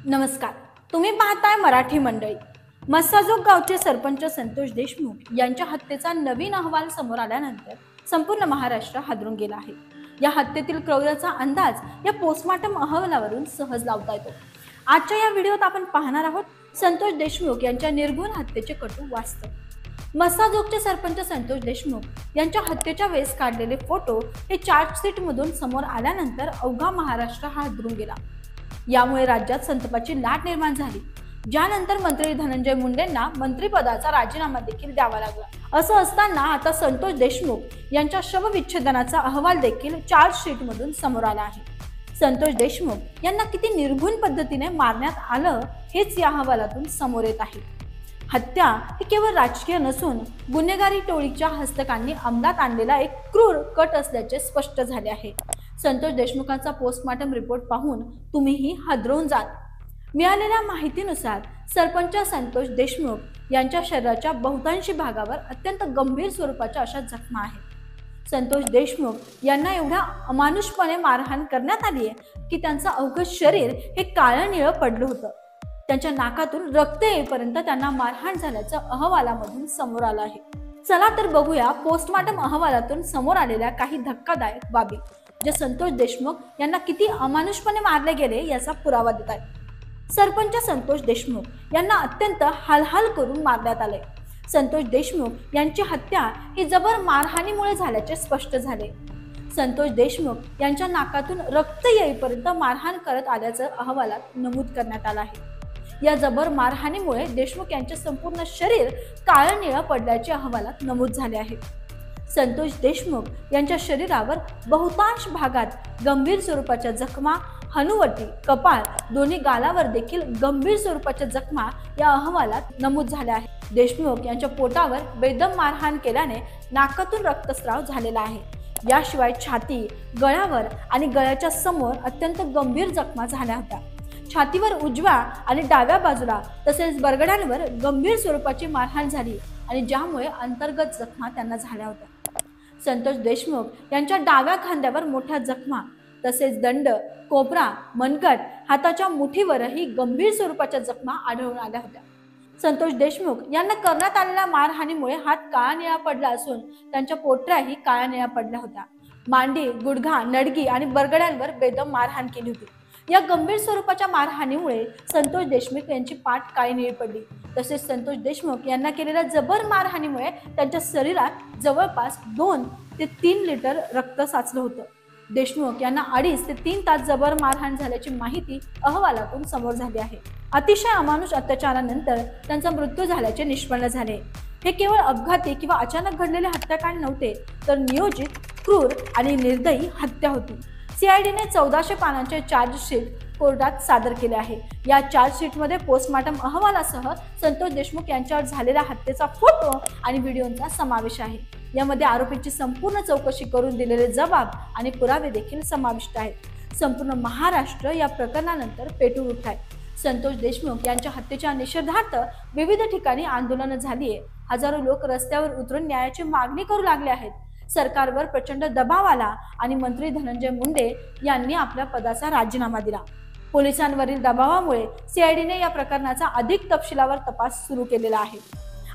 नमस्कार, तुम्ही पाहताय मराठी मंडळी। मस्साजोग गावचे सरपंच संतोष देशमुख यांच्या हत्येचा नवीन अहवाल समोर आल्यानंतर संपूर्ण महाराष्ट्र हादरून गेला आहे। या हत्येतील क्रौर्याचा अंदाज या पोस्टमार्टम अहवालावरून सहज लावता येतो। आजच्या या व्हिडिओत आपण पाहणार आहोत संतोष देशमुख यांच्या निर्घृण हत्येचे कटू वास्तव। मस्साजोगचे सरपंच संतोष देशमुख यांच्या हत्येच्या वेळेस काढलेले फोटो हे चार्जशीट मधून समोर आल्यानंतर अवघा महाराष्ट्र हादरून गेला। यामुळे राज्यात संतापाची लाट निर्माण झाली, ज्यानंतर मंत्री धनंजय मुंडेंना मंत्रिपदाचा राजीनामा देखील द्यावा लागला। असं असताना आता संतोष देशमुख यांच्या शवविच्छेदनाचा अहवाल देखील चार्जशीट मधून समोर आला आहे। संतोष देशमुख यांना किती निर्घृण पद्धतीने मारण्यात आलं हेच या अहवालातून समोर येत आहे। हत्या ही केवळ राजकीय नसून गुन्हेगारी टोळीच्या हस्तकांनी अंमलात आणलेला एक क्रूर कट असल्याचे स्पष्ट झाले आहे। संतोष देशमुखांचा पोस्टमार्टम रिपोर्ट पाहून तुम्हीही हादरवून जाल। मिळालेल्या माहितीनुसार सरपंच संतोष देशमुख यांच्या शरीराच्या बहुतांशी भागावर अत्यंत गंभीर स्वरूपाच्या अशा जखमा आहेत। संतोष देशमुख यांना एवढ्या अमानुषपणे मारहाण करण्यात आली आहे की त्यांचं अवघं शरीर हे काळं निळं पडलं होतं। त्यांच्या नाकातून रक्त येईपर्यंत त्यांना मारहाण झाल्याचं अहवालामधून समोर आलं आहे। चला तर बघूया पोस्टमार्टम अहवालातून समोर आलेल्या काही धक्कादायक बाबी, जे संतोष देशमुख यांना किती अमानुषपणे मारले गेले याचा पुरावा देत आहेत। सरपंच संतोष देशमुख यांना अत्यंत हालहाल करून मारण्यात आले। संतोष देशमुख यांची हत्या ही जबर मारहाणीमुळे झाल्याचे स्पष्ट झाले। संतोष देशमुख यांच्या नाकातून रक्त येईपर्यंत मारहाण करत आल्याचं अहवालात नमूद करण्यात आलं आहे। या जबर मारहाणीमुळे देशमुख यांचे संपूर्ण शरीर काळं निळं पडल्याचे अहवालात नमूद झाले आहे। संतोष देशमुख यांच्या शरीरावर बहुतांश भागात गंभीर स्वरूपाच्या जखमा, हनुवटी, कपाळ, दोन्ही गालावर देखील गंभीर स्वरूपाच्या जखमा या अहवालात नमूद झाल्या आहेत। देशमुख यांच्या पोटावर बेदम मारहाण केल्याने नाकातून रक्तस्राव झालेला आहे। याशिवाय छाती, गळ्यावर आणि गळ्याच्या समोर अत्यंत गंभीर जखमा झाल्या होत्या। छातीवर उजव्या आणि डाव्या बाजूला तसेच बरगड्यांवर गंभीर स्वरूपाची मारहाण झाली आणि ज्यामुळे अंतर्गत जखमा त्यांना झाल्या होत्या। संतोष देशमुख यांच्या डाव्या खांद्यावर मोठ्या जखमा तसेच दंड, कोपरा, मनगट, हाताच्या मुठीवरही गंभीर स्वरूपाच्या जखमा आढळून आल्या होत्या। संतोष देशमुख यांना करण्यात आलेल्या मारहाणीमुळे हात काळा निळा पडला असून त्यांच्या पोटऱ्याही काळ्या निळ्या पडल्या होत्या। मांडी, गुडघा, नडगी आणि बरगड्यांवर बेदम मारहाण केली होती। या गंभीर स्वरूपाच्या मारहाणीमुळे संतोष देशमुख यांची पाठ काळी निळी पडली। तसेच संतोष देशमुख यांना केलेल्या जबर मारहाणीमुळे त्यांच्या शरीरात जवळपास 2 ते 3 लिटर रक्त साचलं होतं। देशमुख यांना 2.5 ते 3 तास जबर मारहाण झाल्याची माहिती अहवालातून समोर झाली आहे। अतिशय अमानुष अत्याचारानंतर त्यांचा मृत्यू झाल्याचे निष्पन्न झाले। हे केवळ अपघाती किंवा अचानक घडलेले हत्याकांड नव्हते, तर नियोजित, क्रूर आणि निर्दयी हत्या होती। सीआयडीने 1400 पानांचे चार्जशीट कोर्टात सादर केले आहे। या चार्जशीटमध्ये पोस्टमार्टम अहवालासह संतोष देशमुख यांच्यावर झालेल्या हत्येचा फोटो आणि व्हिडिओचा समावेश आहे। यामध्ये आरोपींची संपूर्ण चौकशी करून दिलेले जबाब आणि पुरावे देखील समाविष्ट आहेत। संपूर्ण महाराष्ट्र या प्रकरणानंतर पेटून उठलाय। संतोष देशमुख यांच्या हत्येच्या निषेधार्थ विविध ठिकाणी आंदोलनं झाली आहे। हजारो लोक रस्त्यावर उतरून न्यायाची मागणी करू लागले आहेत। सरकारवर प्रचंड दबाव आला आणि मंत्री धनंजय मुंडे यांनी आपल्या पदाचा राजीनामा दिला। पोलिसांवरील दबावामुळे सीआयडीने या प्रकरणाचा अधिक तपशीलवार तपास सुरू केलेला आहे।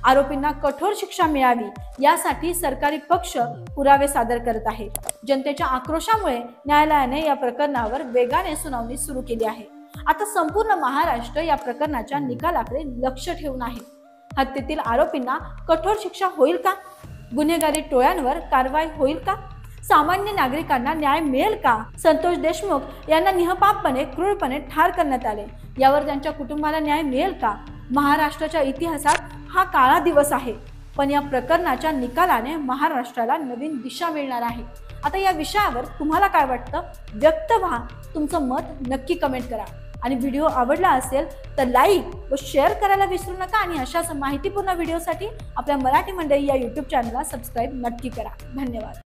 आरोपींना कठोर शिक्षा मिळावी यासाठी सरकारी पक्ष पुरावे सादर करत आहे। जनतेच्या आक्रोशामुळे न्यायालयाने या प्रकरणावर वेगाने सुनावणी सुरू केली आहे। आता संपूर्ण महाराष्ट्र या प्रकरणाच्या निकालाकडे लक्ष ठेवून आहे। हत्येतील आरोपींना कठोर शिक्षा होईल का? गुन्हेगारी टोळ्यांवर कारवाई होईल का? सामान्य नागरिकांना न्याय मिळेल का? संतोष देशमुख यांना निःपापपणे, क्रूरपणे ठार करण्यात आले, यावर त्यांच्या कुटुंबाला न्याय मिळेल का? महाराष्ट्राच्या इतिहासात हा काळा दिवस आहे, पण या प्रकरणाच्या निकालाने महाराष्ट्राला नवीन दिशा मिळणार आहे। आता या विषयावर तुम्हाला काय वाटतं? व्यक्त व्हा, तुमचं मत नक्की कमेंट करा आणि व्हिडिओ आवडला असेल तर लाईक व शेअर करायला विसरू नका आणि अशाच माहितीपूर्ण व्हिडिओसाठी आपल्या मराठी मंडळी या YouTube चॅनलला सबस्क्राईब नक्की करा। धन्यवाद।